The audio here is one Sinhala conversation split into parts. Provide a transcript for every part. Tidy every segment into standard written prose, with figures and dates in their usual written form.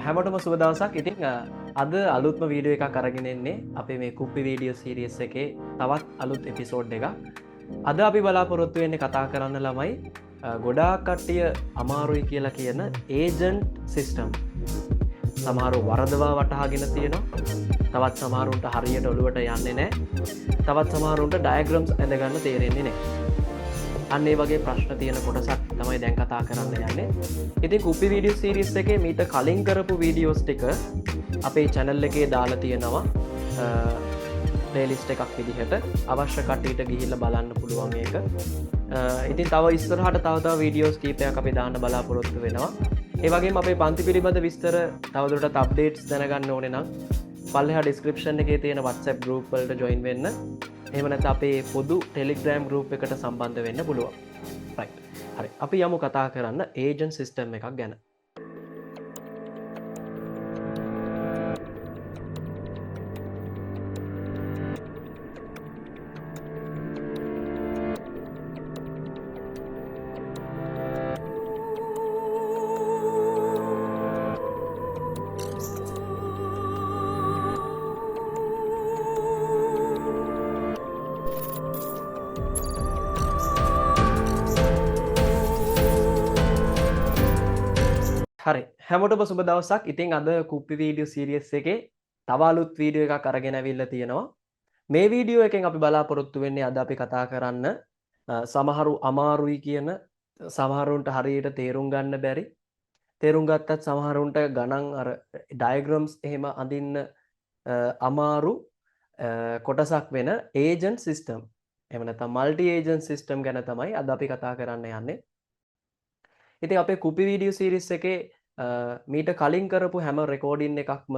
හැමෝටම සුබ දවසක්. ඉතින් අද අලුත්ම වීඩියෝ එකක් අරගෙන එන්නේ අපේ මේ කුප්පි වීඩියෝ සීරීස් එකේ තවත් අලුත් එපිසෝඩ් එකක්. අද අපි බලාපොරොත්තු වෙන්නේ කතා කරන්න ළමයි ගොඩාක් කට්ටිය අමාරුයි කියලා කියන ඒජන්ට් සිස්ටම්. සමහරු වරදවා වටහාගෙන තියෙනවා. තවත් සමහරුන්ට හරියට ඔළුවට යන්නේ නැහැ. තවත් සමහරුන්ට ඩයග්‍රෑම්ස් ඇඳගන්න තේරෙන්නේ නැහැ. අන්න ඒ වගේ ප්‍රශ්න තියෙන කොටසක් තමයි දැන් කතා කරන්න යන්නේ. ඉතින් කුප්පි වීඩියෝ සීරීස් එකේ මීට කලින් කරපු වීඩියෝස් ටික අපේ channel එකේ දාලා තියෙනවා playlist එකක් විදිහට. අවශ්‍ය කට්ටියට ගිහිල්ලා බලන්න පුළුවන් ඒක. ඉතින් තව ඉස්සරහට තව වීඩියෝස් කීපයක් අපි දාන්න බලාපොරොත්තු වෙනවා. ඒ වගේම අපේ පන්ති පිළිබඳ විස්තර තවදුරටත් අප්ඩේට්ස් දැනගන්න ඕනේ නම් පල්ලෙහා description එකේ තියෙන WhatsApp group වලට join වෙන්න. එහෙම නැත්නම් අපේ පොදු Telegram group එකට සම්බන්ධ වෙන්න පුළුවන්. right. හරි. අපි යමු කතා කරන්න agent system එකක් ගැන. හරි හැමෝටම සුබ දවසක්. ඉතින් අද කුප්පි වීඩියෝ සීරීස් එකේ තව අලුත් වීඩියෝ එකක් අරගෙන අවිල්ලා තියෙනවා. මේ වීඩියෝ එකෙන් අපි බලාපොරොත්තු වෙන්නේ අද අපි කතා කරන්න සමහරු අමාරුයි කියන සමහරුන්ට හරියට තේරුම් ගන්න බැරි තේරුම් ගත්තත් සමහරුන්ට ගණන් අර ඩයග්‍රෑම්ස් එහෙම අඳින්න අමාරු කොටසක් වෙන ඒජන්ට් සිස්ටම්. එහෙම නැත්නම් මල්ටි ඒජන්ට් සිස්ටම් ගැන තමයි අද අපි කතා කරන්න යන්නේ. ඉතින් අපේ කුපි වීඩියෝ සීරීස් එකේ මීට කලින් කරපු හැම රෙකෝඩින් එකක්ම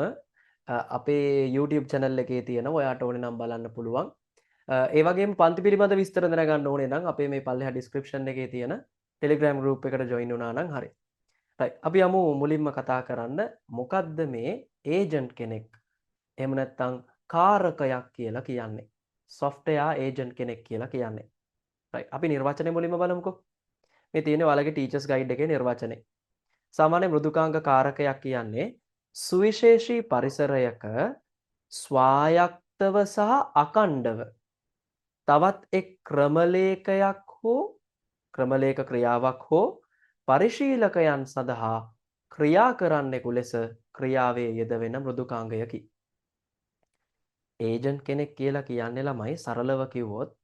අපේ YouTube channel එකේ තියෙනවා. ඔයාට ඕනේ නම් බලන්න පුළුවන්. ඒ වගේම පන්ති පිළිබඳ විස්තර දැනගන්න ඕනේ නම් අපේ මේ පල්ලෙහා description එකේ තියෙන Telegram group එකට join වුණා නම් හරි. right. අපි යමු මුලින්ම කතා කරන්න මොකද්ද මේ ඒජන්ට් කෙනෙක්? එහෙම නැත්නම් කාරකයක් කියලා කියන්නේ. software agent කෙනෙක් කියලා කියන්නේ. right. අපි නිර්වචනය මුලින්ම බලමුකෝ. මේ තියෙන ඔයාලගේ ටීචර්ස් ගයිඩ් එකේ නිර්වචනය. සාමාන්‍ය මෘදුකාංග කාරකයක් කියන්නේ සුවිශේෂී පරිසරයක ස්වායක්තව සහ අඛණ්ඩව තවත් එක් ක්‍රමලේඛයක් හෝ ක්‍රමලේඛ ක්‍රියාවක් හෝ පරිශීලකයන් සඳහා ක්‍රියා කරන්නෙකු ලෙස ක්‍රියාවේ යෙදවෙන මෘදුකාංගයකි. ඒජන්ට් කෙනෙක් කියලා කියන්නේ ළමයි සරලව කිව්වොත්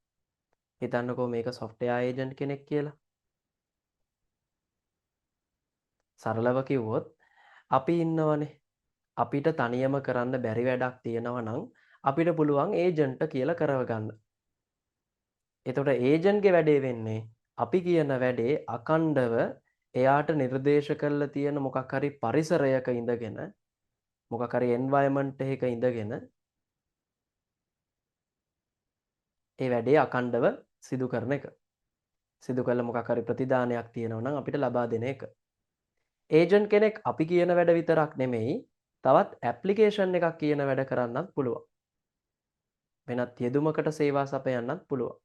හිතන්නකෝ මේක software agent කෙනෙක් කියලා. සරලව කිව්වොත් අපි ඉන්නවනේ අපිට තනියම කරන්න බැරි වැඩක් තියෙනවා නම් අපිට පුළුවන් ඒජන්ට් කියලා කරවගන්න. එතකොට ඒජන්ට්ගේ වැඩේ වෙන්නේ අපි කියන වැඩේ අඛණ්ඩව එයාට නිර්දේශ කරලා තියෙන මොකක් හරි පරිසරයක ඉඳගෙන මොකක් හරි environment එකක ඉඳගෙන ඒ වැඩේ අඛණ්ඩව සිදු කරන එක. සිදු කළ මොකක් හරි ප්‍රතිදානයක් තියෙනවා නම් අපිට ලබා දෙන එක. ඒජන්ට් කෙනෙක් අපි කියන වැඩ විතරක් නෙමෙයි තවත් ඇප්ලිකේෂන් එකක් කියන වැඩ කරන්නත් පුළුවන්. වෙනත් යෙදුමකට සේවා සපයන්නත් පුළුවන්.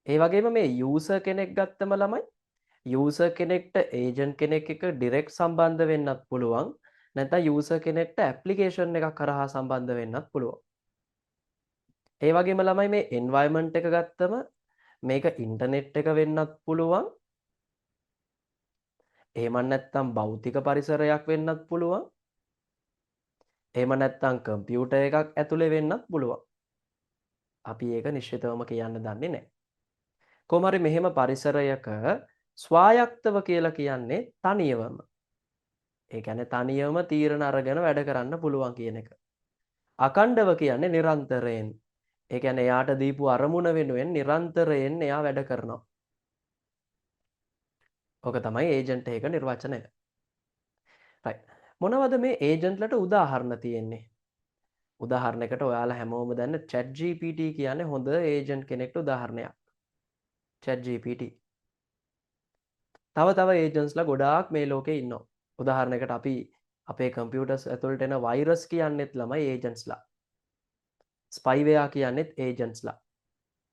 ඒ වගේම මේ යූසර් කෙනෙක් ගත්තම ළමයි යූසර් කෙනෙක්ට ඒජන්ට් කෙනෙක් එක්ක ඩිරෙක්ට් සම්බන්ධ වෙන්නත් පුළුවන්. නැත්නම් යූසර් කෙනෙක්ට ඇප්ලිකේෂන් එකක් කරහා සම්බන්ධ වෙන්නත් පුළුවන්. ඒ වගේම ළමයි මේ එන්වයරන්මන්ට් එක ගත්තම මේක ඉන්ටර්නෙට් එක වෙන්නත් පුළුවන්. එහෙම නැත්නම් භෞතික පරිසරයක් වෙන්නත් පුළුවන්. එහෙම නැත්නම් කම්පියුටර් එකක් ඇතුලේ වෙන්නත් පුළුවන්. අපි ඒක නිශ්චිතවම කියන්න දන්නේ නැහැ. කොහොම හරි මෙහෙම පරිසරයක ස්වායක්තව කියලා කියන්නේ තනියවම. ඒ කියන්නේ තනියම තීරණ අරගෙන වැඩ කරන්න පුළුවන් කියන එක. අඛණ්ඩව කියන්නේ නිරන්තරයෙන්. ඒ කියන්නේ එයාට දීපු අරමුණ වෙනුවෙන් නිරන්තරයෙන් එයා වැඩ කරනවා. ඔක තමයි ඒජන්ට් එක නිර්වචනය. right. මොනවද මේ ඒජන්ට්ලට උදාහරණ තියෙන්නේ? උදාහරණයකට ඔයාලා හැමෝම දන්න ChatGPT කියන්නේ හොඳ ඒජන්ට් කෙනෙක්ට උදාහරණයක්. ChatGPT. තව ඒජන්ට්ස්ලා ගොඩාක් මේ ලෝකේ ඉන්නවා. උදාහරණයකට අපි අපේ කම්පියුටර්ස් ඇතුළට එන වෛරස් කියන්නේත් ළමයි ඒජන්ට්ස්ලා. ස්පයිවෙයා කියන්නේත් ඒජන්ට්ස්ලා.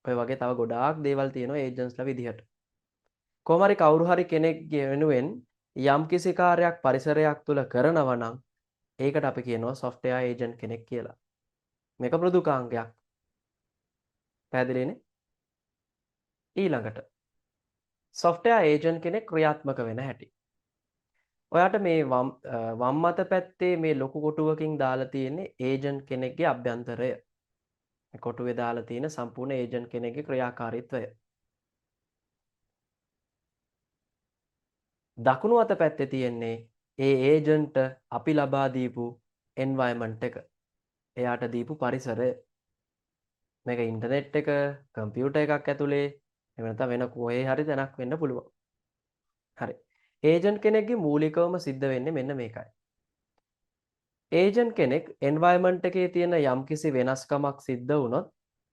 ඔය වගේ තව ගොඩාක් දේවල් තියෙනවා ඒජන්ට්ස්ලා විදිහට. කොහොම හරි කවුරු හරි කෙනෙක්ගේ වෙනුවෙන් යම්කිසි කාර්යයක් පරිසරයක් තුල කරනවා නම් ඒකට අපි කියනවා software agent කෙනෙක් කියලා. මේක මෘදුකාංගයක්. පැහැදිලිනේ? ඊළඟට software agent කෙනෙක් ක්‍රියාත්මක වෙන හැටි. ඔයාට මේ වම් අත පැත්තේ මේ ලොකු කොටුවකින් දාලා තියෙන්නේ ඒජන්ට් කෙනෙක්ගේ අභ්‍යන්තරය. මේ කොටුවේ දාලා තියෙන සම්පූර්ණ ඒජන්ට් කෙනෙක්ගේ ක්‍රියාකාරීත්වය. දකුණු අත පැත්තේ තියෙන්නේ ඒ ඒජන්ට් අපි ලබා දීපු එන්වයරන්මන්ට් එක. එයාට දීපු පරිසරය. මේක ඉන්ටර්නෙට් එක, කම්පියුටර් එකක් ඇතුලේ එහෙම නැත්නම් වෙන කොහේ හරි තැනක් වෙන්න පුළුවන්. හරි. ඒජන්ට් කෙනෙක්ගේ මූලිකවම සිද්ධ වෙන්නේ මෙන්න මේකයි. ඒජන්ට් කෙනෙක් එන්වයරන්මන්ට් එකේ තියෙන යම්කිසි වෙනස්කමක් සිද්ධ වුණොත්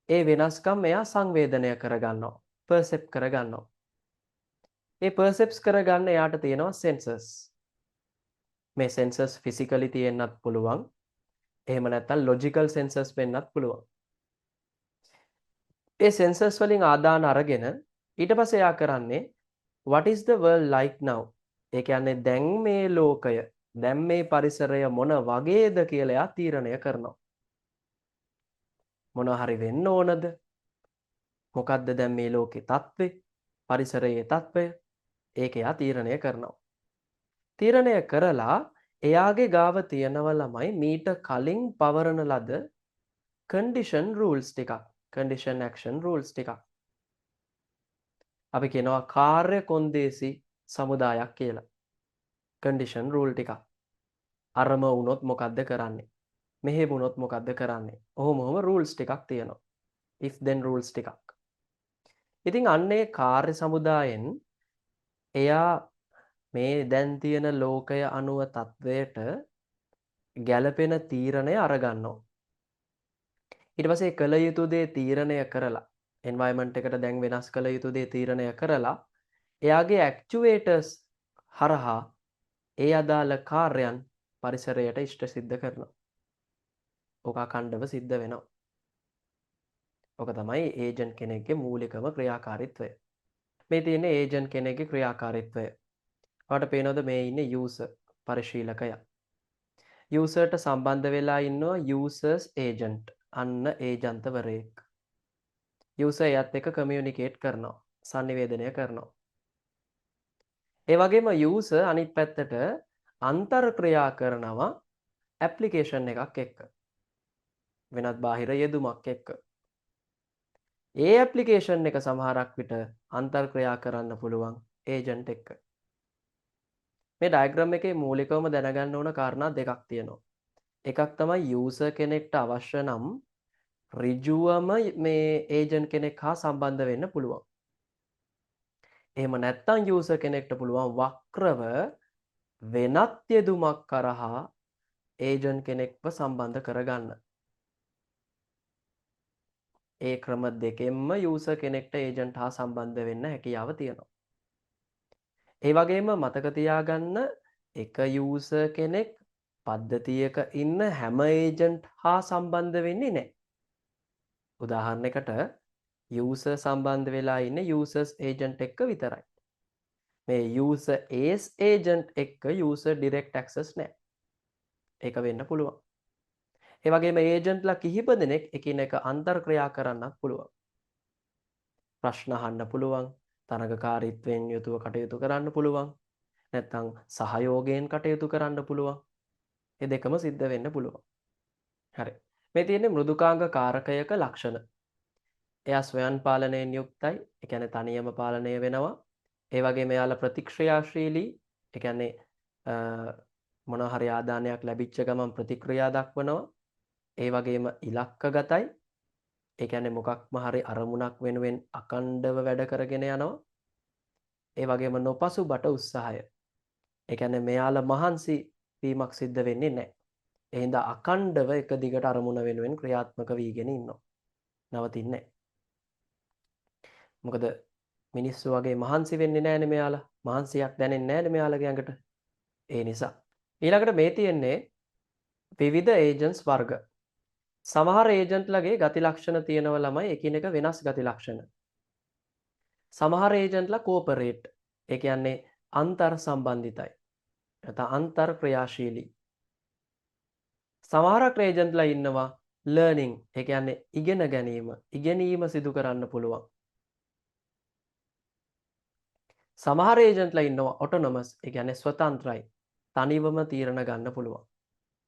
ඒ වෙනස්කම් එයා සංවේදනය කරගන්නවා, පර්සෙප් කරගන්නවා. ඒ පර්සෙප්ස් කරගන්න එයාට තියෙනවා සෙන්සර්ස්. මේ සෙන්සර්ස් ෆිසිකලි තියෙන්නත් පුළුවන්. එහෙම නැත්නම් ලොජිකල් සෙන්සර්ස් වෙන්නත් පුළුවන්. ඒ සෙන්සර්ස් වලින් ආදාන අරගෙන ඊට පස්සේ එයා කරන්නේ what is the world like now? ඒ කියන්නේ දැන් මේ ලෝකය, දැන් මේ පරිසරය මොන වගේද කියලා එයා තීරණය කරනවා. මොනවා හරි වෙන්න ඕනද? මොකද්ද දැන් මේ ලෝකේ තත්ත්වය? පරිසරයේ තත්ත්වය? ඒක එයා තීරණය කරනවා. තීරණය කරලා එයාගේ ගාව තියනව ළමයි මීට කලින් පවරන ලද condition rules ටිකක්, condition action rules ටිකක්. අපි කියනවා කාර්ය කොන්දේසි සමුදායක් කියලා. condition rule ටිකක්. අරම වුණොත් මොකද්ද කරන්නේ? මෙහෙම වුණොත් මොකද්ද කරන්නේ? ඔහොම rules ටිකක් තියෙනවා. if then rules ටිකක්. ඉතින් අන්නේ කාර්ය සමුදායෙන් එයා මේ දැන් තියෙන ලෝකය අනුව තත්වයට ගැළපෙන තීරණය අරගන්නවා. ඊට පස්සේ කළ යුතු දේ තීරණය කරලා එන්වයරන්මන්ට් එකට දැන් වෙනස් කළ යුතු දේ තීරණය කරලා එයාගේ ඇක්චුවේටර්ස් හරහා ඒ අදාළ කාර්යයන් පරිසරයට ඉෂ්ට සිද්ධ කරනවා. ඕක අඛණ්ඩව සිද්ධ වෙනවා. ඕක තමයි ඒජන්ට් කෙනෙක්ගේ මූලිකම ක්‍රියාකාරීත්වය. මේ තියෙන ඒජන්ට් කෙනෙක්ගේ ක්‍රියාකාරීත්වය. ඔයාලට පේනවද මේ ඉන්නේ යූසර් පරිශීලකයා. යූසර්ට සම්බන්ධ වෙලා ඉන්නවා යූසර්ස් ඒජන්ට්. අන්න ඒජන්තවරයෙක්. යූසර් එයත් එක්ක කමියුනිකේට් කරනවා. sannivedanaya කරනවා. ඒ වගේම යූසර් අනිත් පැත්තට අන්තර් ක්‍රියා කරනවා ඇප්ලිකේෂන් එකක් එක්ක. වෙනත් බාහිර යෙදුමක් එක්ක. ඒ ඇප්ලිකේෂන් එක සමහරක් විට අන්තර් ක්‍රියා කරන්න පුළුවන් ඒජන්ට් එක්ක. මේ ඩයග්‍රෑම් එකේ මූලිකවම දැනගන්න ඕන කාරණා දෙකක් තියෙනවා. එකක් තමයි යූසර් කෙනෙක්ට අවශ්‍ය නම් ඍජුවම මේ ඒජන්ට් කෙනෙක් හා සම්බන්ධ වෙන්න පුළුවන්. එහෙම නැත්නම් යූසර් කෙනෙක්ට පුළුවන් වක්‍රව වෙනත් යෙදුමක් කරහා ඒජන්ට් කෙනෙක්ව සම්බන්ධ කරගන්න. ඒ ක්‍රම දෙකෙන්ම යූසර් කෙනෙක්ට ඒජන්ට් හා සම්බන්ධ වෙන්න හැකියාව තියෙනවා. ඒ වගේම මතක තියාගන්න එක යූසර් කෙනෙක් පද්ධතියක ඉන්න හැම ඒජන්ට් හා සම්බන්ධ වෙන්නේ නැහැ. උදාහරණයකට යූසර් සම්බන්ධ වෙලා ඉන්නේ යූසර්ස් ඒජන්ට් එක්ක විතරයි. මේ යූසර් ඒස් ඒජන්ට් එක්ක යූසර් ඩිරෙක්ට් ඇක්සස් නැහැ. ඒක වෙන්න පුළුවන්. ඒ වගේම ඒජන්ට්ලා කිහිප දෙනෙක් එකිනෙක අන්තර් ක්‍රියා කරන්නත් පුළුවන්. ප්‍රශ්න අහන්න පුළුවන්, තරගකාරීත්වයෙන් යුතුව කටයුතු කරන්න පුළුවන්, නැත්නම් සහයෝගයෙන් කටයුතු කරන්න පුළුවන්. මේ දෙකම සිද්ධ වෙන්න පුළුවන්. හරි. මේ තියෙන්නේ මෘදුකාංග කාරකයක ලක්ෂණ. එයා ස්වයන් පාලනයෙන් යුක්තයි. ඒ කියන්නේ තනියම පාලනය වෙනවා. ඒ වගේම එයාලා ප්‍රතික්‍රියාශීලී. ඒ කියන්නේ මොනවා හරි ආදානයක් ලැබිච්ච ගමන් ප්‍රතික්‍රියා දක්වනවා. ඒ වගේම ඉලක්කගතයි. ඒ කියන්නේ මොකක්ම හරි අරමුණක් වෙනුවෙන් අකණ්ඩව වැඩ කරගෙන යනවා. ඒ වගේම නොපසුබට උත්සාහය. ඒ කියන්නේ මෙයාලා මහන්සි වීමක් සිද්ධ වෙන්නේ නැහැ. ඒ හින්දා අකණ්ඩව එක දිගට අරමුණ වෙනුවෙන් ක්‍රියාත්මක වීගෙන ඉන්නවා. නවතින්නේ නැහැ. මොකද මිනිස්සු වගේ මහන්සි වෙන්නේ නැහැනේ මෙයාලා. මහන්සියක් දැනෙන්නේ නැහැනේ මෙයාලගේ ඇඟට. ඒ නිසා. ඊළඟට මේ තියෙන්නේ විවිධ ඒජන්ට්ස් වර්ග. සමහර ඒජන්ට්ලගේ ගති ලක්ෂණ තියෙනව ළමයි එකිනෙක වෙනස් ගති ලක්ෂණ. සමහර ඒජන්ට්ලා කෝපරේට්. ඒ කියන්නේ අන්තර් සම්බන්ධිතයි. නැත්නම් අන්තර් ක්‍රියාශීලී. සමහරක් ඒජන්ට්ලා ඉන්නවා ලර්නින්, ඒ කියන්නේ ඉගෙන ගැනීම, ඉගෙනීම සිදු කරන්න පුළුවන්. සමහර ඒජන්ට්ලා ඉන්නවා ඔටොනොමස්, ඒ කියන්නේ ස්වතන්ත්‍රයි. තනිවම තීරණ ගන්න පුළුවන්.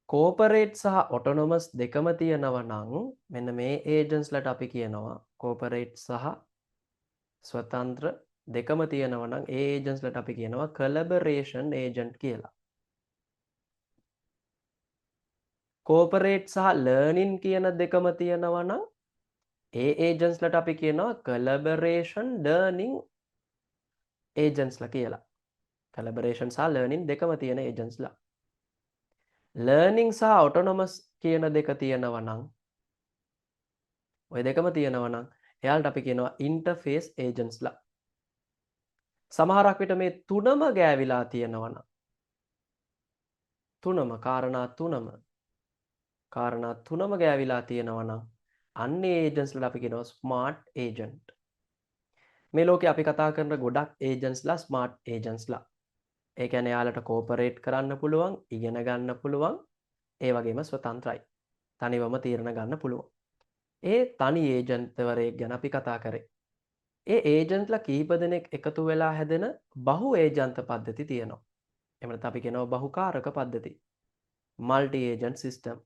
කෝපරේට් සහ ඔටොනොමස් දෙකම තියෙනවා නම් මෙන්න මේ ඒජන්ට්ස්ලට අපි කියනවා කෝපරේට් සහ ස්වතන්ත්‍ර දෙකම තියෙනවා නම් ඒ ඒජන්ට්ස්ලට අපි කියනවා කොලැබොරේෂන් ඒජන්ට් කියලා. කෝපරේට් සහ ලර්නින් කියන දෙකම තියෙනවා නම් ඒ ඒජන්ට්ස්ලට අපි කියනවා කොලැබොරේෂන් ලර්නින් ඒජන්ට්ස්ලා කියලා. කොලැබොරේෂන් සහ ලර්නින් දෙකම තියෙන ඒජන්ට්ස්ලා. ලර්නින් සහ ඔටොනොමස් කියන දෙක තියෙනවා නම් ඔය දෙකම තියෙනවා නම් එයාලට අපි කියනවා ඉන්ටර්ෆේස් ඒජන්ට්ස්ලා. සමහරක් විට මේ තුනම ගෑවිලා තියෙනවා නම් කාරණා තුනම ගෑවිලා තියෙනවා නම් අන්න ඒ ඒජන්ට්ස්ලට අපි කියනවා ස්මාර්ට් ඒජන්ට්. මේ ලෝකේ අපි කතා කරන ගොඩක් ඒජන්ට්ස්ලා ස්මාර්ට් ඒජන්ට්ස්ලා. ඒ කියන්නේ යාලට කෝපරේට් කරන්න පුළුවන්, ඉගෙන ගන්න පුළුවන්, ඒ වගේම ස්වතන්ත්‍රයි. තනිවම තීරණ ගන්න පුළුවන්. ඒ තනි ඒජන්ට්වරයෙක් ගැන අපි කතා කරේ. ඒ ඒජන්ට්ලා කීප දෙනෙක් එකතු වෙලා හැදෙන බහු ඒජන්ත පද්ධති තියෙනවා. එහෙම නැත්නම් අපි කියනවා බහුකාරක පද්ධති. Multi agent system.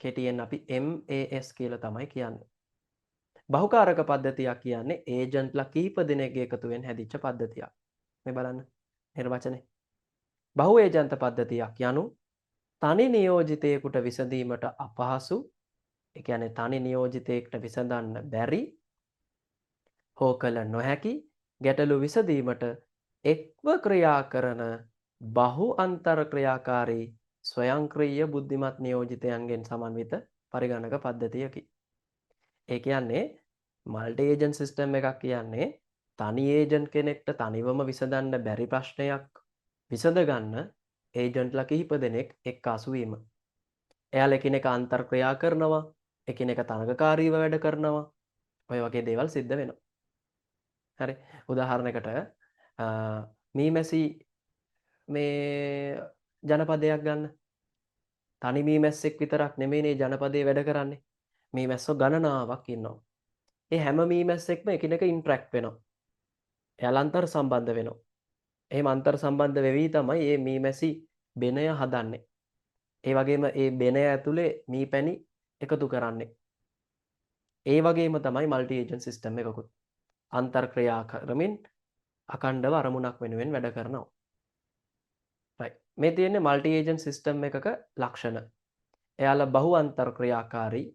කෙටියෙන් අපි MAS කියලා තමයි කියන්නේ. බහුකාරක පද්ධතියක් කියන්නේ ඒජන්ට්ලා කීප දෙනෙක්ගේ එකතුවෙන් හැදිච්ච පද්ධතියක්. මේ බලන්න නිර්වචනේ. බහු ඒජන්ත පද්ධතියක් යනු තනි නියෝජිතයෙකුට විසඳීමට අපහසු, ඒ කියන්නේ තනි නියෝජිතයෙකුට විසඳන්න බැරි හෝ කළ නොහැකි ගැටලු විසඳීමට එක්ව ක්‍රියා කරන බහු අන්තර් ක්‍රියාකාරී ස්වයංක්‍රීය බුද්ධිමත් නියෝජිතයන්ගෙන් සමන්විත පරිගණක පද්ධතියකි. ඒ කියන්නේ මල්ටි ඒජන්ට් සිස්ටම් එකක් කියන්නේ තනි ඒජන්ට් කෙනෙක්ට තනිවම විසඳන්න බැරි ප්‍රශ්නයක් විසඳ ගන්න ඒජන්ට්ලා කිහිප දෙනෙක් එක්කාසු වීම. එයාලා එකිනෙක අන්තර් ක්‍රියා කරනවා, එකිනෙක තරඟකාරීව වැඩ කරනවා. ඔය වගේ දේවල් සිද්ධ වෙනවා. හරි. උදාහරණයකට මීමැසි මේ ජනපදයක් ගන්න. තනි මීමැස්සෙක් විතරක් නෙමෙයිනේ ජනපදයේ වැඩ කරන්නේ. මීමැස්සෝ ගණනාවක් ඉන්නවා. ඒ හැම මීමැස්සෙක්ම එකිනෙක ඉන්ටරැක්ට් වෙනවා. එයාලා අන්තර් සම්බන්ධ වෙනවා. එහෙම අන්තර් සම්බන්ධ වෙවි තමයි මේ මීමැසි බෙනය හදන්නේ. ඒ වගේම ඒ බෙනය ඇතුලේ මීපැණි එකතු කරන්නේ. ඒ වගේම තමයි මල්ටි ඒජන්ට් සිස්ටම් එකකුත්. අන්තර් ක්‍රියා කරමින් අඛණ්ඩව අරමුණක් වෙනුවෙන් වැඩ කරනවා. right. මේ තියෙන්නේ මල්ටි ඒජන්ට් සිස්ටම් එකක ලක්ෂණ. එයාලා බහු අන්තර් ක්‍රියාකාරී.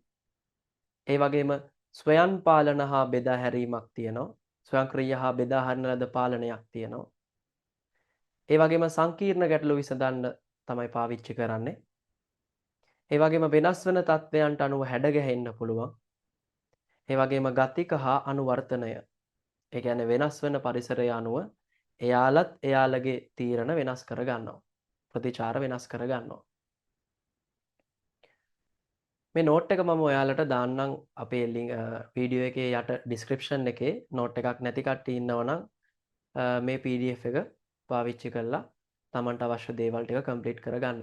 ඒ වගේම ස්වයං පාලන හා බෙදා හැරීමක් තියෙනවා. ස්වයංක්‍රීය හා බෙදා හරින ලද පාලනයක් තියෙනවා. ඒ වගේම සංකීර්ණ ගැටලු විසඳන්න තමයි පාවිච්චි කරන්නේ. ඒ වගේම වෙනස් වෙන තත්ත්වයන්ට අනුව හැඩගැහෙන්න පුළුවන්. ඒ වගේම ගතික හා අනුවර්තනය. ඒ කියන්නේ වෙනස් වෙන පරිසරය අනුව එයාලත් එයාලගේ තීරණ වෙනස් කර ගන්නවා. ප්‍රතිචාර වෙනස් කර ගන්නවා. මේ නෝට් එක මම ඔයාලට දාන්නම් අපේ වීඩියෝ එකේ යට ඩිස්ක්‍රිප්ෂන් එකේ. නෝට් එකක් නැති කට්ටිය ඉන්නවනම් මේ PDF එක පාවිච්චි කරලා Tamanට අවශ්‍ය දේවල් ටික කම්ප්ලීට් කරගන්න.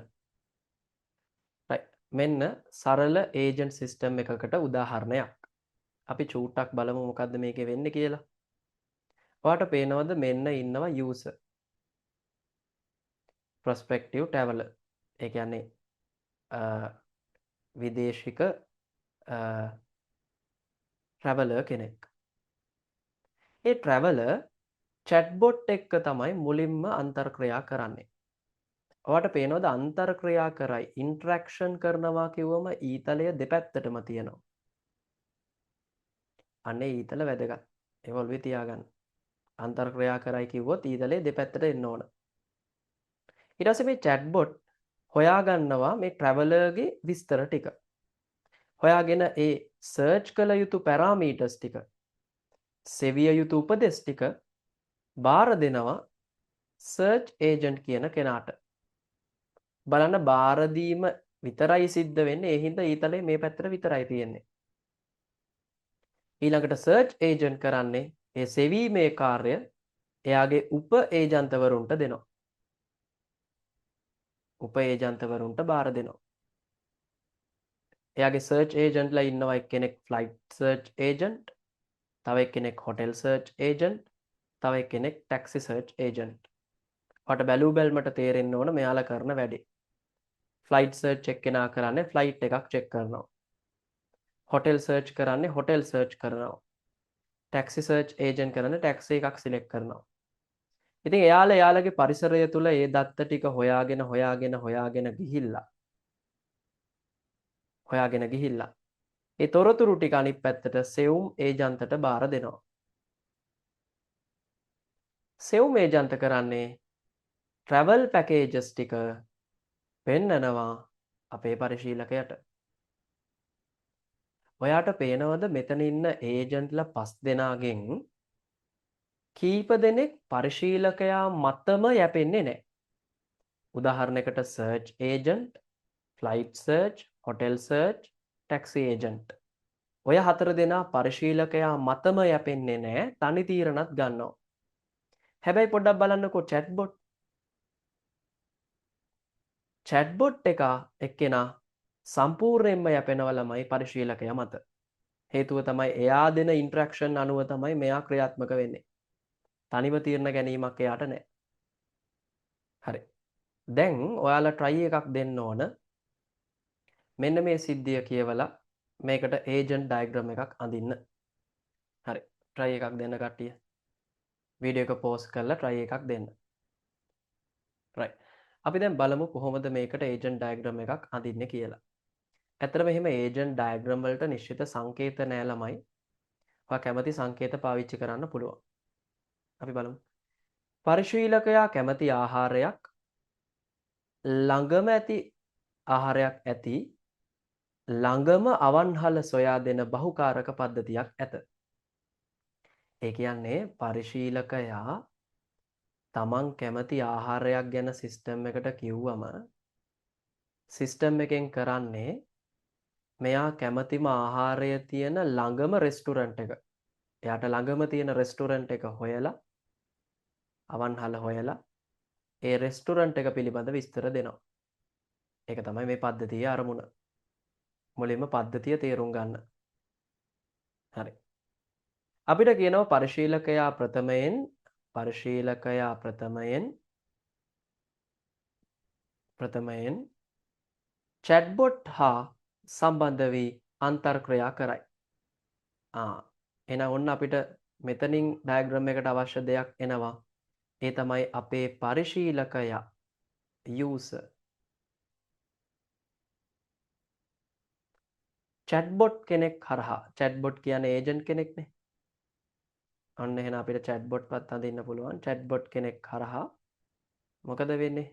right. මෙන්න සරල ඒජන්ට් සිස්ටම් එකකට උදාහරණයක්. අපි චූට්ටක් බලමු මොකද්ද මේකේ වෙන්නේ කියලා. ඔයාට පේනවද මෙන්න ඉන්නවා user. prospective traveler. ඒ කියන්නේ විදේශික traveler කෙනෙක්. ඒ traveler chatbot එක්ක තමයි මුලින්ම අන්තර්ක්‍රියා කරන්නේ. ඔයාට පේනවද අන්තර්ක්‍රියා කරයි ඉන්ටරැක්ෂන් කරනවා කිව්වම ඊතලය දෙපැත්තටම තියෙනවා. අනේ ඊතල වැදගත්. ඒක ඔළුවේ තියාගන්න. අන්තර්ක්‍රියා කරයි කිව්වොත් ඊතලේ දෙපැත්තට එන්න ඕන. ඊට පස්සේ මේ chatbot හොයාගන්නවා මේ travelerගේ විස්තර ටික. හොයාගෙන ඒ සර්ච් කළ යුතු පැරාමීටර්ස් ටික, සෙවිය යුතු උපදෙස් ටික බාර දෙනවා සර්ච් ඒජන්ට් කියන කෙනාට. බලන්න බාර දීම විතරයි සිද්ධ වෙන්නේ. ඒ හින්දා ඊතලේ මේ පැත්තට විතරයි තියෙන්නේ. ඊළඟට සර්ච් ඒජන්ට් කරන්නේ ඒ සෙවීමේ කාර්ය එයාගේ උප ඒජන්තවරුන්ට දෙනවා. උප ඒජන්තවරුන්ට බාර දෙනවා. එයාගේ සර්ච් ඒජන්ට්ලා ඉන්නවා එක්කෙනෙක් ෆ්ලයිට් සර්ච් ඒජන්ට්, තව එක්කෙනෙක් හොටෙල් සර්ච් ඒජන්ට්, තව එක්කෙනෙක් ටැක්සි සර්ච් ඒජන්ට්. ඔයාට බැලූ බැල්මට තේරෙන්න ඕන මෙයාලා කරන වැඩේ. ෆ්ලයිට් සර්ච් එක්කෙනා කරන්නේ ෆ්ලයිට් එකක් චෙක් කරනවා. හොටෙල් සර්ච් කරන්නේ හොටෙල් සර්ච් කරනවා. ටැක්සි සර්ච් ඒජන්ට් කරන්නේ ටැක්සි එකක් සිලෙක්ට් කරනවා. ඉතින් එයාලගේ පරිසරය තුල ඒ දත්ත ටික හොයාගෙන ගිහිල්ලා ඒ තොරතුරු ටික අනිත් පැත්තට සෙවුම් ඒජන්තට බාර දෙනවා. සෙවුම් ඒජන්ත කරන්නේ ට්‍රැවල් පැකේජස් ටික පෙන්නනවා අපේ පරිශීලකයට. ඔයාට පේනවද මෙතන ඉන්න ඒජන්ට්ලා 5 දෙනාගෙන් කීප දෙනෙක් පරිශීලකයා මතම යැපෙන්නේ නැහැ. උදාහරණයකට search agent, flight search, hotel search, taxi agent. ඔය 4 දෙනා පරිශීලකයා මතම යැපෙන්නේ නැහැ, තනි තීරණත් ගන්නවා. හැබැයි පොඩ්ඩක් බලන්නකෝ chatbot. chatbot එක එක්කෙනා සම්පූර්ණයෙන්ම යැපෙනවා ළමයි පරිශීලකයා මත. හේතුව තමයි එයා දෙන ඉන්ට්‍රැක්ෂන් අනුව තමයි මෙයා ක්‍රියාත්මක වෙන්නේ. තනිව තීරණ ගැනීමක් එයාට නැහැ. හරි. දැන් ඔයාලා try එකක් දෙන්න ඕන. මෙන්න මේ සිද්ධිය කියවලා මේකට agent diagram එකක් අඳින්න. හරි. try එකක් දෙන්න කට්ටිය. වීඩියෝ එක pause කරලා try එකක් දෙන්න. right. අපි දැන් බලමු කොහොමද මේකට agent diagram එකක් අඳින්නේ කියලා. ඇත්තටම එහෙම agent diagram වලට නිශ්චිත සංකේත නැහැ ළමයි. ඔයා කැමති සංකේත පාවිච්චි කරන්න පුළුවන්. අපි බලමු. පරිශීලකයා කැමති ආහාරයක් ළඟම ඇති ආහාරයක් ඇති ළඟම අවන්හල සොයා දෙන බහුකාරක පද්ධතියක් ඇත. ඒ කියන්නේ පරිශීලකයා තමන් කැමති ආහාරයක් ගැන සිස්ටම් එකට කිව්වම සිස්ටම් එකෙන් කරන්නේ මෙයා කැමතිම ආහාරය තියෙන ළඟම රෙස්ටුරන්ට් එක. එයාට ළඟම තියෙන රෙස්ටුරන්ට් එක හොයලා අවන්හල හොයලා ඒ රෙස්ටුරන්ට් එක පිළිබඳ විස්තර දෙනවා. ඒක තමයි මේ පද්ධතියේ අරමුණ. මුලින්ම පද්ධතිය තේරුම් ගන්න. හරි. අපිට කියනවා පරිශීලකයා ප්‍රථමයෙන් chatbot හා සම්බන්ධ වී අන්තර්ක්‍රියා කරයි. එහෙනම් ඔන්න අපිට මෙතනින් ඩයග්‍රෑම් එකට අවශ්‍ය දෙයක් එනවා. ඒ තමයි අපේ පරිශීලකයා user chatbot කෙනෙක් හරහා chatbot කියන්නේ ඒජන්ට් කෙනෙක්නේ. අන්න එහෙනම් අපිට chatbot පත් අඳින්න පුළුවන්. chatbot කෙනෙක් හරහා මොකද වෙන්නේ?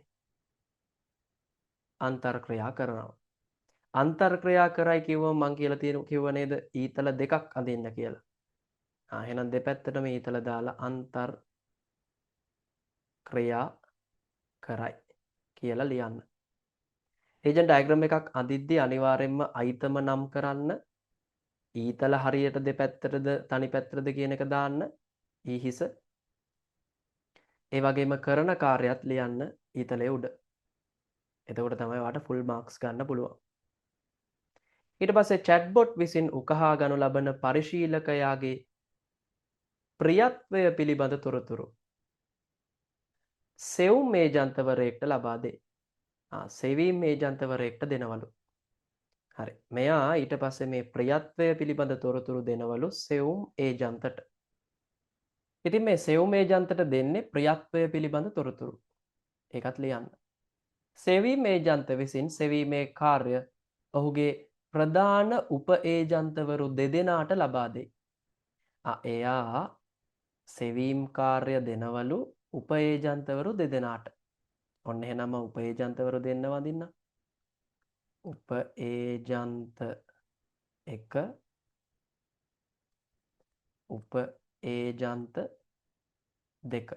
අන්තර්ක්‍රියා කරනවා. අන්තර්ක්‍රියා කරයි කිව්වම මං කියලා කිව්ව නේද ඊතල දෙකක් අඳින්න කියලා. එහෙනම් දෙපැත්තටම ඊතල දාලා අන්තර්ක්‍රියා කරයි කියලා ලියන්න. ඒජන්ට් ඩයග්‍රෑම් එකක් අඳිද්දී අනිවාර්යයෙන්ම අයිතම නම් කරන්න. ඊතල හරියට දෙපැත්තටද තනි පැත්තටද කියන එක දාන්න. ඊහිස. ඒ වගේම කරන කාර්යයත් ලියන්න ඊතලයේ උඩ. එතකොට තමයි ඔයාට ෆුල් මාක්ස් ගන්න පුළුවන්. ඊට පස්සේ chatbot විසින් උකහා ගනු ලබන පරිශීලකයාගේ ප්‍රියත්වය පිළිබඳ තොරතුරු සෙවුම් ඒජන්තවරයෙක්ට ලබා දේ. සෙවීම් ඒජන්තවරයෙක්ට දෙනවලු. හරි. මෙයා ඊට පස්සේ මේ ප්‍රියත්වය පිළිබඳ තොරතුරු දෙනවලු සෙවුම් ඒජන්තට. ඉතින් මේ සෙවුම් ඒජන්තට දෙන්නේ ප්‍රියත්වය පිළිබඳ තොරතුරු. ඒකත් ලියන්න. සෙවීම් ඒජන්ත විසින් සෙවීමේ කාර්ය ඔහුගේ ප්‍රධාන උප ඒජන්තවරු දෙදෙනාට ලබා දෙයි. එයා සෙවීම් කාර්ය දෙනවලු උප ඒජන්තවරු දෙදෙනාට. ඔන්න එහෙනම් උප ඒජන්තවරු දෙන්න වදින්න. උප ඒජන්ත 1 උප ඒජන්ත 2.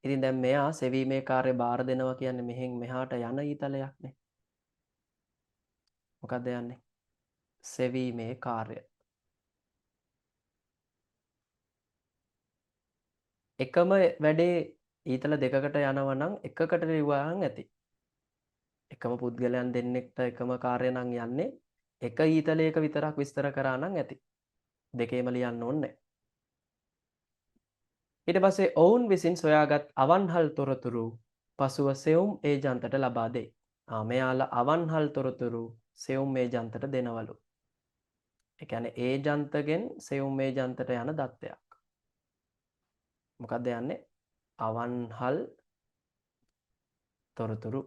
ඉතින් දැන් මෙයා සෙවීමේ කාර්ය බාර දෙනවා කියන්නේ මෙහෙන් මෙහාට යන ඊතලයක්නේ. මොකක්ද යන්නේ? සෙවීමේ කාර්ය. එකම වැඩේ ඊතල දෙකකට යනවා නම් එකකට ලිව්වහන් ඇති. එකම පුද්ගලයන් දෙන්නෙක්ට එකම කාර්ය නම් යන්නේ එක ඊතලයක විතරක් විස්තර කරා නම් ඇති. දෙකේම ලියන්න ඕනේ. ඊට පස්සේ ඔවුන් විසින් සොයාගත් අවන්හල් තොරතුරු පසුව සෙවුම් ඒජන්තට ලබා දෙයි. මෙයාලා අවන්හල් තොරතුරු සෙවුම් ඒජන්තට දෙනවලු. ඒ කියන්නේ ඒජන්තගෙන් සෙවුම් ඒජන්තට යන දත්තයක්. මොකක්ද යන්නේ? අවන්හල් තොරතුරු.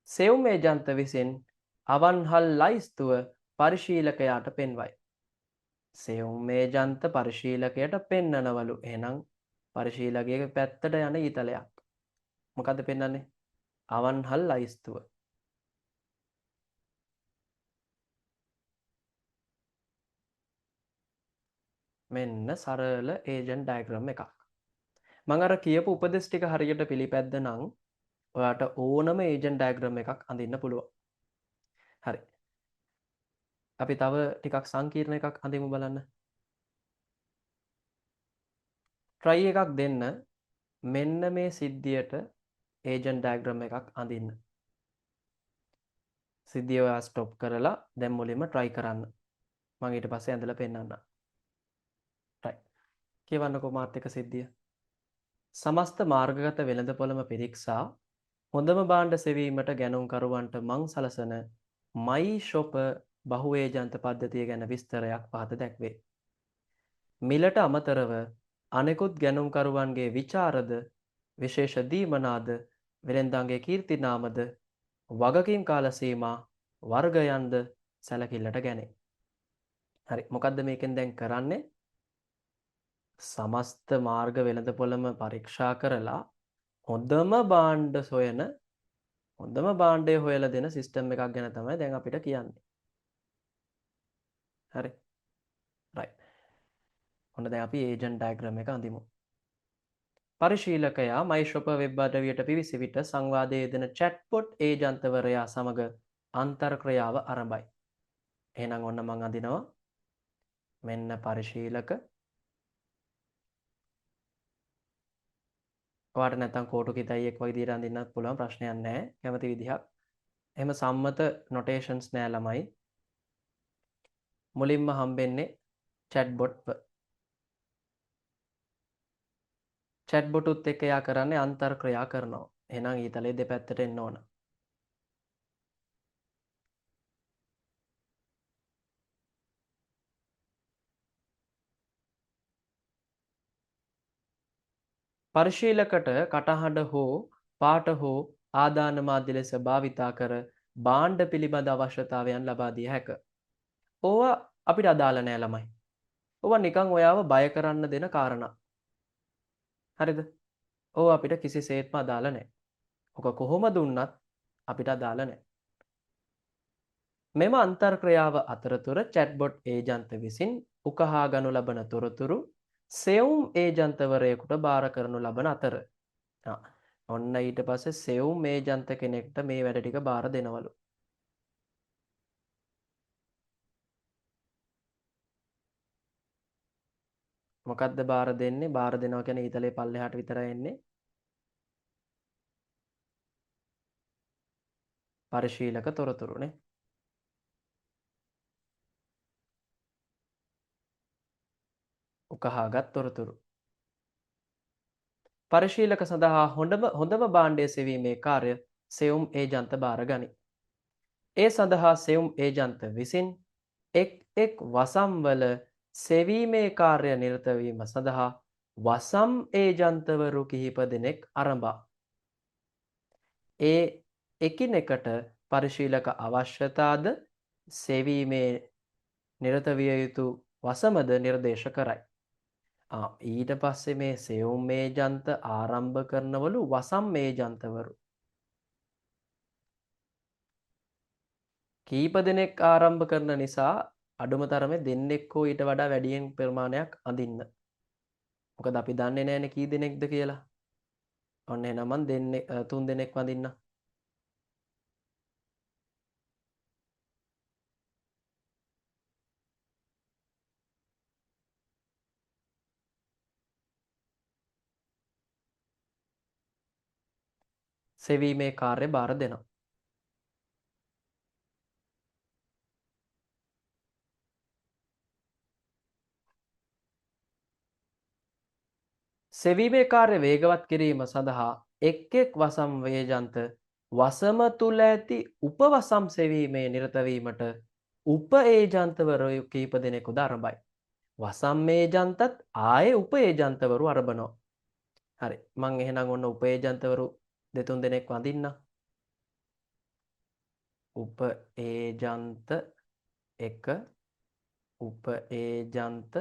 සෙවුම් ඒජන්ත විසින් අවන්හල් ලයිස්තුව පරිශීලකයාට පෙන්වයි. සෙවුම් ඒජන්ත පරිශීලකයට පෙන්නනවලු. එහෙනම් පරිශීලකයේ පැත්තට යන ඊතලයක්. මොකද්ද පෙන්වන්නේ? අවන්හල් ලයිස්තුව. මෙන්න සරල ඒජන්ට් ඩයග්‍රෑම් එකක්. මම අර කියපු උපදෙස් ටික හරියට පිළිපැද්ද නම් ඔයාට ඕනම ඒජන්ට් ඩයග්‍රෑම් එකක් අඳින්න පුළුවන්. හරි. අපි තව ටිකක් සංකීර්ණ එකක් අඳිමු බලන්න. try එකක් දෙන්න මෙන්න මේ සිද්ධියට ඒජන්ට් ඩයග්‍රෑම් එකක් අඳින්න. සිද්ධිය ඔයා ස්ටොප් කරලා දැන් මුලින්ම try කරන්න. මම ඊට පස්සේ ඇඳලා පෙන්නන්නම්. try. කියවන්නකෝ මාත් එක්ක සිද්ධිය. සමස්ත මාර්ගගත වෙළඳපොළම පිරික්සා හොඳම භාණ්ඩ සෙවීමට ගැනුම්කරුවන්ට මං සලසන මයි ෂොප බහු ඒජන්ත පද්ධතිය ගැන විස්තරයක් පහත දැක්වේ. මිලට අමතරව අනෙකුත් ගැනුම්කරුවන්ගේ විචාරද විශේෂ දීමනාද වෙළෙන්දාගේ කීර්තිනාමද වගකීම් කාල සීමා වර්ගයන්ද සැලකිල්ලට ගැනේ. හරි මොකද්ද මේකෙන් දැන් කරන්නේ? සමස්ත මාර්ග වෙළඳපොළම පරීක්ෂා කරලා හොඳම භාණ්ඩ සොයන හොඳම භාණ්ඩය හොයලා දෙන සිස්ටම් එකක් ගැන තමයි දැන් අපිට කියන්නේ. හරි. right. ඔන්න දැන් අපි ඒජන්ට් ඩයග්‍රෑම් එක අඳිමු. පරිශීලකයා මයිෂොප වෙබ් අඩවියට පිවිසි විට සංවාදයේ යෙදෙන චැට්බොට් ඒජන්තවරයා සමග අන්තර් ක්‍රියාව ආරම්භයි. එහෙනම් ඔන්න මං අඳිනවා මෙන්න පරිශීලක. ඔයාට නැත්තම් කෝටු කිතයියෙක් වගේ විදිහට අඳින්නත් පුළුවන් ප්‍රශ්නයක් නැහැ. කැමති විදිහක්. එහෙම සම්මත නොටේෂන්ස් නෑ ළමයි. මුලින්ම හම්බෙන්නේ චැට්බොට්. චැට්බොටුත් එක්ක එයා කරන්නේ අන්තර් ක්‍රියා කරනවා. එහෙනම් ඊතලයේ දෙපැත්තට එන්න ඕන. පරිශීලකට කටහඬ හෝ පාට හෝ ආදාන මාධ්‍ය ලෙස භාවිතා කර භාණ්ඩ පිළිබඳ අවශ්‍යතාවයන් ලබා දිය හැක. ඕවා අපිට අදාළ නෑ ළමයි. ඕවා නිකන් ඔයාව බය කරන්න දෙන කාරණා. හරිද? ඕවා අපිට කිසිසේත්ම අදාළ නෑ. ඔක කොහොම දුන්නත් අපිට අදාළ නෑ. මෙම අන්තර් ක්‍රියාව අතරතුර චැට්බොට් ඒජන්ත විසින් උකහා ගනු ලබන තොරතුරු සෙවුම් ඒජන්තවරයෙකුට බාර කරනු ලබන අතර ඔන්න ඊට පස්සේ සෙවුම් ඒජන්ත කෙනෙක්ට මේ වැඩ ටික බාර දෙනවලු. මොකද්ද බාර දෙන්නේ? බාර දෙනවා කියන්නේ ඊතලේ පල්ලෙහාට විතරයි එන්නේ. පරිශීලක තොරතුරුනේ. උකහාගත් තොරතුරු. පරිශීලක සඳහා හොඳම භාණ්ඩය සෙවීමේ කාර්ය සෙවුම් ඒජන්ත බාර ගනී. ඒ සඳහා සෙවුම් ඒජන්ත විසින් එක් වසම්වල සෙවීමේ කාර්ය නිරත වීම සඳහා වසම් ඒජන්තවරු කිහිප දෙනෙක් අරඹා ඒ එකිනෙකට පරිශීලක අවශ්‍යතාද සෙවීමේ නිරත විය යුතු වසමද නිර්දේශ කරයි. ඊට පස්සේ මේ සෙවුම් ඒජන්ත ආරම්භ කරනවලු වසම් ඒජන්තවරු. කීප දෙනෙක් ආරම්භ කරන නිසා අඩුම තරමේ දෙන්නෙක් හෝ ඊට වඩා වැඩියෙන් ප්‍රමාණයක් අඳින්න. මොකද අපි දන්නේ නැහැනේ කී දෙනෙක්ද කියලා. ඔන්න එහෙනම් මං දෙන්නේ 3 දෙනෙක් වඳින්න. සෙවීමේ කාර්ය බාර දෙනවා. සෙවීමේ කාර්ය වේගවත් කිරීම සඳහා එක් එක් වසම් වේජන්ත වසම තුල ඇති උපවසම් සෙවීමේ නිරත වීමට උප ඒජන්තවරු කීප දෙනෙකුද ආරම්භයි. වසම් ඒජන්තත් ආයේ උප ඒජන්තවරු අරබනවා. හරි. මං එහෙනම් ඔන්න උප ඒජන්තවරු දෙතුන් දෙනෙක් වඳින්න. උප ඒජන්ත 1 උප ඒජන්ත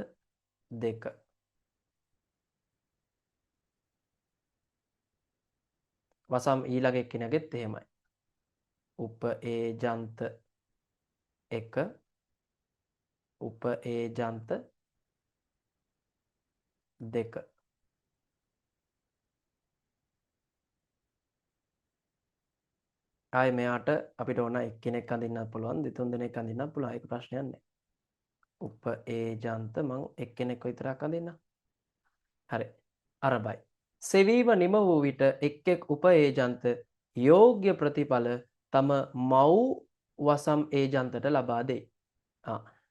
2 වසම් ඊළඟ එක්කෙනෙකුගෙත් එහෙමයි. උප ඒජන්ත 1 උප ඒජන්ත 2 ආයේ මෙයාට අපිට ඕන එක්කෙනෙක් අඳින්නත් පුළුවන් දෙතුන් දෙනෙක් අඳින්නත් පුළුවන් ඒක ප්‍රශ්නයක් නෑ. උප ඒජන්ත මං එක්කෙනෙක් විතරක් අඳින්නම්. හරි. අරබයි. සෙවීම නිම වූ විට එක් එක් උප ඒජන්ත යෝග්‍ය ප්‍රතිඵල තම මව් වසම් ඒජන්තට ලබා දෙයි.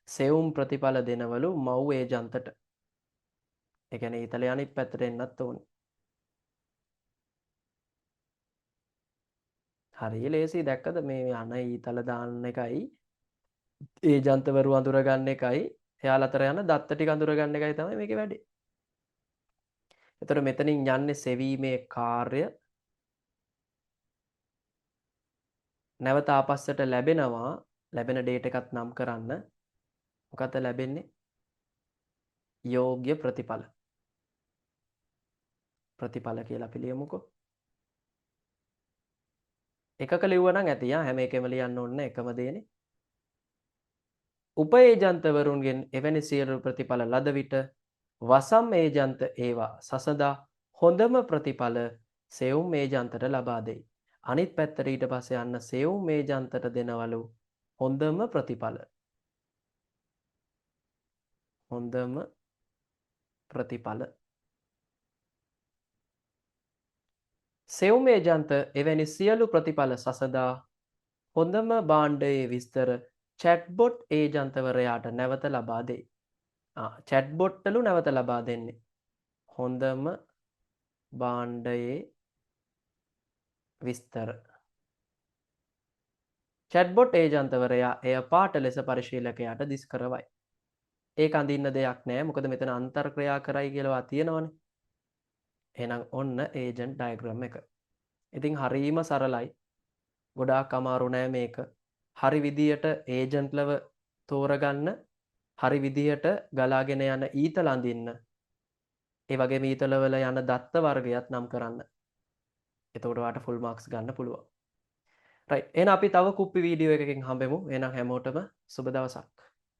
සෙවුම් ප්‍රතිඵල දෙනවලු මව් ඒජන්තට. ඒ කියන්නේ ඊතලයේ අනිත් පැත්තට එන්නත් ඕනේ. හරිය ලේසි දැක්කද මේ යන ඊතල දාන්න එකයි ඒජන්තවරු අඳුරගන්න එකයි එයාලා අතර යන දත්ත ටික අඳුරගන්න එකයි තමයි මේකේ වැඩේ. එතකොට මෙතනින් යන්නේ සෙවීමේ කාර්ය නැවත ආපස්සට ලැබෙනවා ලැබෙන ඩේට් එකත් නම් කරන්න. මොකද ලැබෙන්නේ? යෝග්‍ය ප්‍රතිඵල. ප්‍රතිඵල කියලා අපි ලියමුකෝ. එකක ලිව්වනම් ඇති හැම එකෙම ලියන්න ඕනේ එකම දේනේ. උප ඒජන්තවරුන්ගෙන් එවැනි සියලු ප්‍රතිඵල ලද විට වසම් ඒජන්ත ඒවා සසඳා හොඳම ප්‍රතිඵල සෙවුම් ඒජන්තට ලබා දෙයි. අනිත් පැත්තට ඊට පස්සේ යන්න සෙවුම් ඒජන්තට දෙනවලු හොඳම ප්‍රතිඵල. හොඳම ප්‍රතිඵල. සෙවුම් ඒජන්ත එවැනි සියලු ප්‍රතිඵල සසඳා හොඳම භාණ්ඩයේ විස්තර චැට්බොට් ඒජන්තවරයාට නැවත ලබා දෙයි. චැට්බොට්ටලු නැවත ලබා දෙන්නේ. හොඳම භාණ්ඩයේ විස්තර. චැට්බොට් ඒජන්තවරයා එය පාට ලෙස පරිශීලකයාට දිස් කරවයි. ඒක අඳින්න දෙයක් නෑ මොකද මෙතන අන්තර්ක්‍රියා කරයි කියලා තියෙනවනේ. එහෙනම් ඔන්න ඒජන්ට් ඩයග්‍රෑම් එක. ඉතින් හරීම සරලයි. ගොඩාක් අමාරු නෑ මේක. හරි විදියට ඒජන්ට්ලව තෝරගන්න, හරි විදියට ගලාගෙන යන ඊතල අඳින්න. ඒ වගේම ඊතලවල යන දත්ත වර්ගයත් නම් කරන්න. එතකොට ඔයාලට ෆුල් මාක්ස් ගන්න පුළුවන්. රයිට්. එහෙනම් අපි තව කුප්පි වීඩියෝ එකකින් හම්බෙමු. එහෙනම් හැමෝටම සුබ දවසක්.